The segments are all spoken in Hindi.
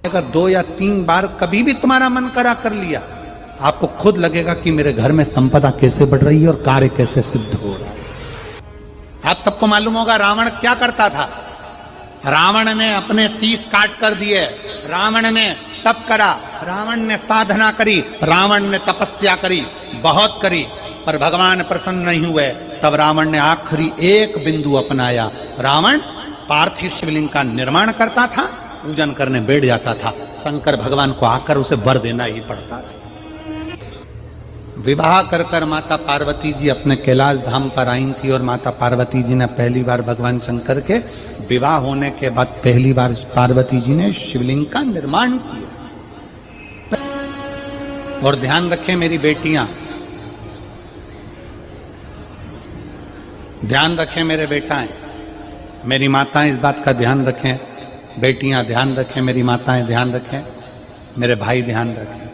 अगर 2 या 3 बार कभी भी तुम्हारा मन करा कर लिया, आपको खुद लगेगा कि मेरे घर में संपदा कैसे बढ़ रही है और कार्य कैसे सिद्ध हो रहा है। आप सबको मालूम होगा रावण क्या करता था। रावण ने अपने शीश काट कर दिए, रावण ने तप करा, रावण ने साधना करी, रावण ने तपस्या करी, बहुत करी, पर भगवान प्रसन्न नहीं हुए। तब रावण ने आखिरी एक बिंदु अपनाया। रावण पार्थिव शिवलिंग का निर्माण करता था, पूजन करने बैठ जाता था। शंकर भगवान को आकर उसे वर देना ही पड़ता था। विवाह कर कर माता पार्वती जी अपने कैलाश धाम पर आई थी और माता पार्वती जी ने पहली बार भगवान शंकर के विवाह होने के बाद पहली बार पार्वती जी ने शिवलिंग का निर्माण किया। और ध्यान रखें मेरी बेटियां, ध्यान रखें मेरे बेटाएं, मेरी माताएं इस बात का ध्यान रखें, बेटियां ध्यान रखें, मेरी माताएं ध्यान रखें, मेरे भाई ध्यान रखें।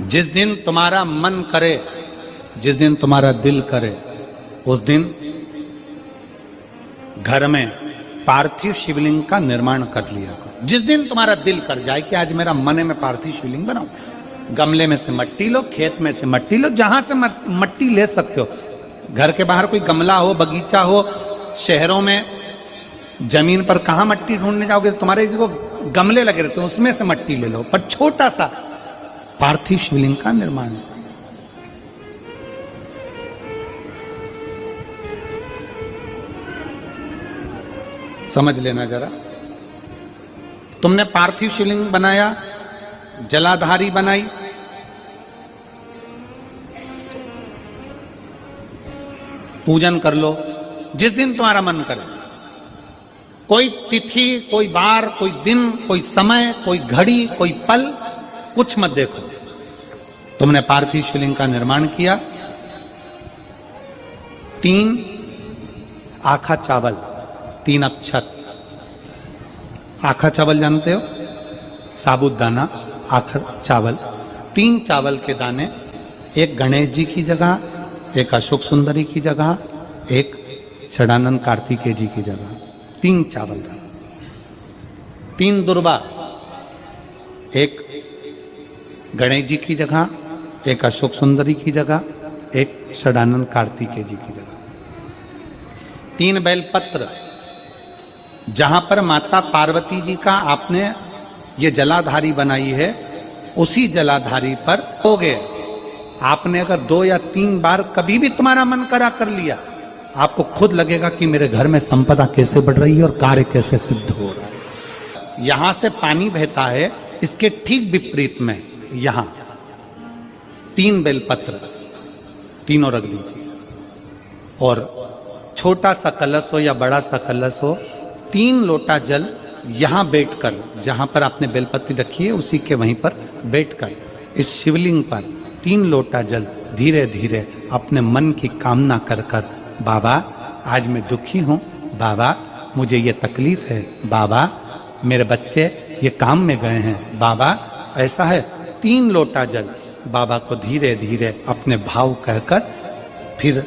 जिस दिन तुम्हारा मन करे, जिस दिन तुम्हारा दिल करे, उस दिन घर में पार्थिव शिवलिंग का निर्माण कर लिया करो। जिस दिन तुम्हारा दिल कर जाए कि आज मेरा मन है मैं पार्थिव शिवलिंग बनाऊं, गमले में से मट्टी लो, खेत में से मट्टी लो, जहां से मट्टी ले सकते हो। घर के बाहर कोई गमला हो, बगीचा हो, शहरों में जमीन पर कहां मट्टी ढूंढने जाओगे, तुम्हारे जो गमले लगे रहते हैं उसमें से मट्टी ले लो, पर छोटा सा पार्थिव शिवलिंग का निर्माण। समझ लेना जरा, तुमने पार्थिव शिवलिंग बनाया, जलाधारी बनाई, पूजन कर लो जिस दिन तुम्हारा मन करे। कोई तिथि, कोई वार, कोई दिन, कोई समय, कोई घड़ी, कोई पल कुछ मत देखो। तुमने पार्थिव शिवलिंग का निर्माण किया। 3 आखा चावल, 3 अक्षत। आखा चावल जानते हो, साबुदाना, आखा चावल। 3 चावल के दाने, एक गणेश जी की जगह, एक अशोक सुंदरी की जगह, एक षडानंद कार्तिकेय जी की जगह। 3 चावल दाने। 3 दुर्वा, एक गणेश जी की जगह, एक अशोक सुंदरी की जगह, एक षडानंद कार्तिकेय जी की जगह। 3 बेलपत्र, जहां पर माता पार्वती जी का आपने ये जलाधारी बनाई है, उसी जलाधारी पर हो गए। आपने अगर 2 या 3 बार कभी भी तुम्हारा मन करा कर लिया, आपको खुद लगेगा कि मेरे घर में संपदा कैसे बढ़ रही है और कार्य कैसे सिद्ध हो रहा है। यहां से पानी बहता है, इसके ठीक विपरीत में यहां 3 बेलपत्र, तीनों रख दीजिए। और छोटा सा कलश हो या बड़ा सा कलश हो, 3 लोटा जल यहां बैठकर, जहां पर आपने बेलपत्ती रखी है उसी के वहीं पर बैठकर इस शिवलिंग पर 3 लोटा जल धीरे धीरे अपने मन की कामना कर कर, बाबा आज मैं दुखी हूं, बाबा मुझे ये तकलीफ है, बाबा मेरे बच्चे ये काम में गए हैं, बाबा ऐसा है। 3 लोटा जल बाबा को धीरे धीरे अपने भाव कहकर, फिर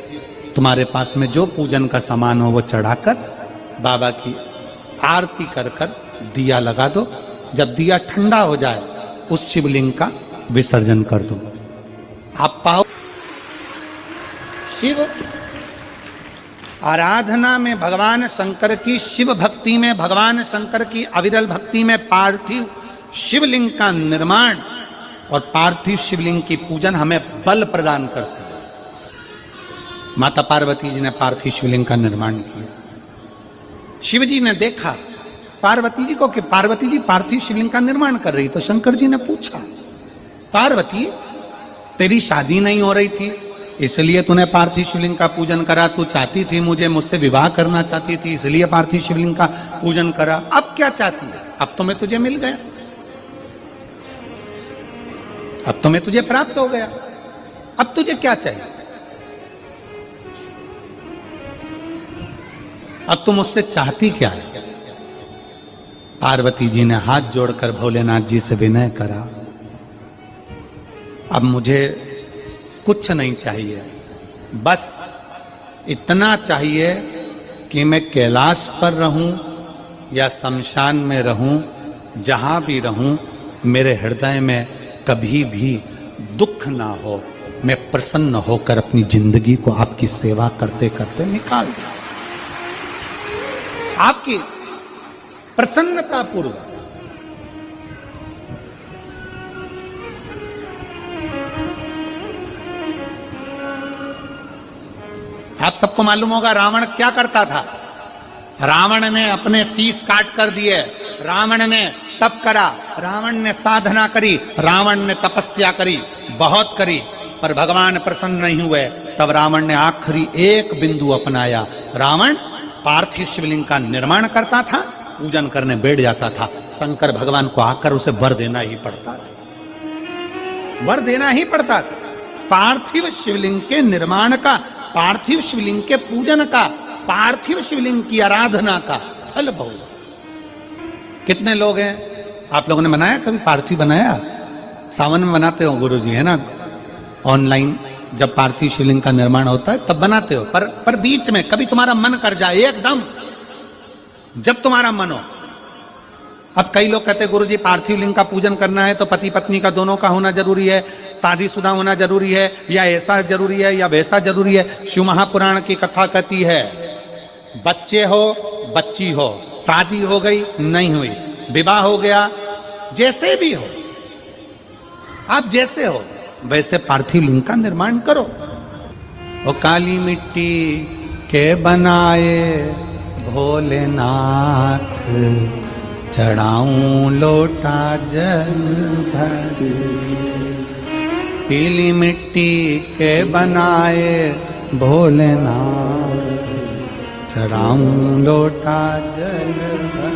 तुम्हारे पास में जो पूजन का सामान हो वो चढ़ाकर बाबा की आरती कर कर दिया लगा दो। जब दिया ठंडा हो जाए उस शिवलिंग का विसर्जन कर दो। आप पाओ शिव आराधना में भगवान शंकर की, शिव भक्ति में भगवान शंकर की अविरल भक्ति में पार्थिव शिवलिंग का निर्माण और पार्थिव शिवलिंग की पूजन हमें बल प्रदान करती है। माता पार्वती जी ने पार्थिव शिवलिंग का निर्माण किया। शिव जी ने देखा पार्वती जी को कि पार्वती जी पार्थिव शिवलिंग का निर्माण कर रही, तो शंकर जी ने पूछा, पार्वती तेरी शादी नहीं हो रही थी इसलिए तूने पार्थिव शिवलिंग का पूजन करा, तू चाहती थी मुझसे विवाह करना चाहती थी इसलिए पार्थिव शिवलिंग का पूजन करा, अब क्या चाहती है? अब तो मैं तुझे मिल गया, अब तो मैं तुझे प्राप्त हो गया, अब तुझे क्या चाहिए? अब तुम मुझसे चाहती क्या है? पार्वती जी ने हाथ जोड़कर भोलेनाथ जी से विनय करा, अब मुझे कुछ नहीं चाहिए, बस इतना चाहिए कि मैं कैलाश पर रहूं या शमशान में रहूं, जहां भी रहूं, मेरे हृदय में कभी भी दुख ना हो। मैं प्रसन्न होकर अपनी जिंदगी को आपकी सेवा करते करते निकाल दूं, आपकी प्रसन्नता पूर्वक। आप सबको मालूम होगा रावण क्या करता था। रावण ने अपने शीश काट कर दिए, रावण ने तप करा, रावण ने साधना करी, रावण ने तपस्या करी, बहुत करी, पर भगवान प्रसन्न नहीं हुए। तब रावण ने आखिरी एक बिंदु अपनाया। रावण पार्थिव शिवलिंग का निर्माण करता था, पूजन करने बैठ जाता था। शंकर भगवान को आकर उसे वर देना ही पड़ता था, वर देना ही पड़ता था। पार्थिव शिवलिंग के निर्माण का, पार्थिव शिवलिंग के पूजन का, पार्थिव शिवलिंग की आराधना का फल भोग। कितने लोग हैं, आप लोगों ने बनाया कभी पार्थिव? बनाया? सावन में बनाते हो गुरुजी, है ना? ऑनलाइन जब पार्थिव शिवलिंग का निर्माण होता है तब बनाते हो, पर बीच में कभी तुम्हारा मन कर जाए, एकदम जब तुम्हारा मन हो। अब कई लोग कहते हैं गुरुजी पार्थिव लिंग का पूजन करना है तो पति पत्नी का दोनों का होना जरूरी है, शादीशुदा होना जरूरी है, या ऐसा जरूरी है या वैसा जरूरी है। शिव महापुराण की कथा कहती है बच्चे हो, बच्ची हो, शादी हो गई नहीं हुई, विवाह हो गया, जैसे भी हो, आप जैसे हो वैसे पार्थिव लिंग का निर्माण करो। वो काली मिट्टी के बनाए भोलेनाथ, चढ़ाऊं लोटा जल भर। पीली मिट्टी के बनाए भोलेनाथ, चढ़ाऊं लोटा जल भर।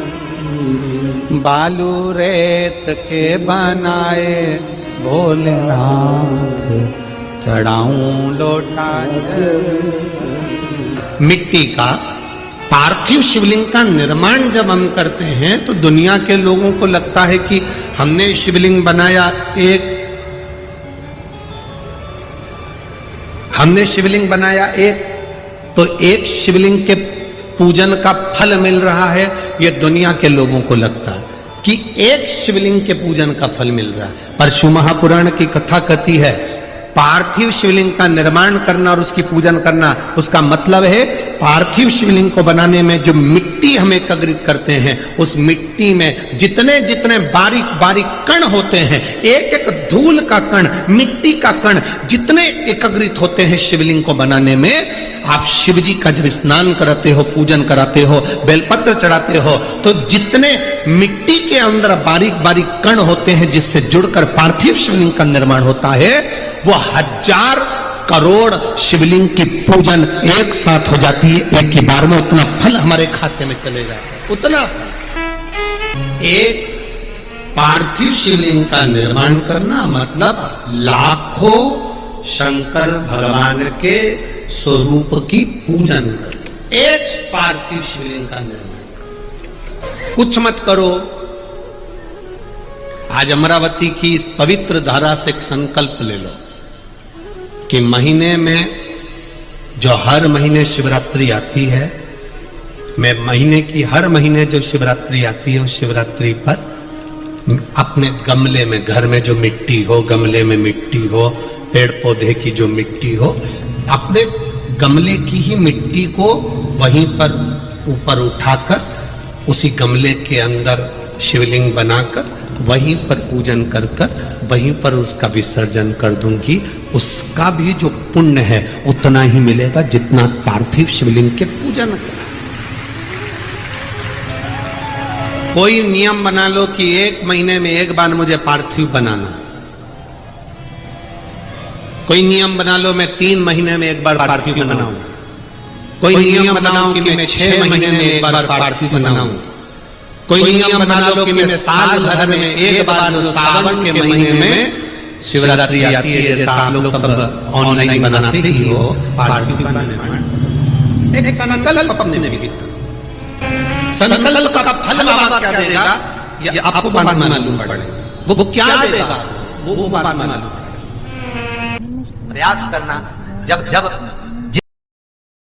बालू रेत के बनाए भोलेनाथ, चढ़ाऊं लोटा जल भर। मिट्टी का पार्थिव शिवलिंग का निर्माण जब हम करते हैं तो दुनिया के लोगों को लगता है कि हमने शिवलिंग बनाया, हमने शिवलिंग बनाया एक, तो एक शिवलिंग के पूजन का फल मिल रहा है। ये दुनिया के लोगों को लगता है कि एक शिवलिंग के पूजन का फल मिल रहा है, पर शिव महापुराण की कथा कहती है पार्थिव शिवलिंग का निर्माण करना और उसकी पूजन करना, उसका मतलब है पार्थिव शिवलिंग को बनाने में जो मिट्टी हम एकत्रित करते हैं, उस मिट्टी में जितने जितने बारीक बारीक कण होते हैं, एक एक धूल का कण, मिट्टी का कण जितने एकत्रित होते हैं शिवलिंग को बनाने में, आप शिव जी का जब स्नान कराते हो, पूजन कराते हो, बेलपत्र चढ़ाते हो, तो जितने मिट्टी के अंदर बारीक बारीक कण होते हैं जिससे जुड़कर पार्थिव शिवलिंग का निर्माण होता है, वो 1000 करोड़ शिवलिंग की पूजन एक साथ हो जाती है एक ही बार में। उतना फल हमारे खाते में चले जाता है, उतना एक पार्थिव शिवलिंग का निर्माण करना मतलब लाखों शंकर भगवान के स्वरूप की पूजन कर, एक पार्थिव शिवलिंग का निर्माण। कुछ मत करो, आज अमरावती की इस पवित्र धारा से एक संकल्प ले लो कि महीने में जो हर महीने शिवरात्रि आती है, मैं महीने की हर महीने जो शिवरात्रि आती है उस शिवरात्रि पर अपने गमले में, घर में जो मिट्टी हो, गमले में मिट्टी हो, पेड़ पौधे की जो मिट्टी हो, अपने गमले की ही मिट्टी को वहीं पर ऊपर उठाकर उसी गमले के अंदर शिवलिंग बनाकर वहीं पर पूजन कर कर वहीं पर उसका विसर्जन कर दूंगी। उसका भी जो पुण्य है उतना ही मिलेगा जितना पार्थिव शिवलिंग के पूजन कर। कोई नियम बना लो कि 1 महीने में एक बार मुझे पार्थिव बनाना, कोई नियम बना लो मैं 3 महीने में एक बार पार्थिव बनाऊं, कोई नियम बनाओ कि मैं 6 महीने में एक बार पार्थिव बनाऊं, कोई नियम बना लो कि मैं साल भर में एक बार जो सावन के महीने में शिवरात्रि आती है, जैसा आप लोग सब ऑनलाइन बनाते ही हो, पार्थिव बनाने एक संकल्प अपने में भी। संकल्प का फल बाबा क्या देगा ये आपको बाद में मालूम पड़ेगा। वो क्या देगा वो बाद में मालूम पड़ेगा। प्रयास करना, जब जब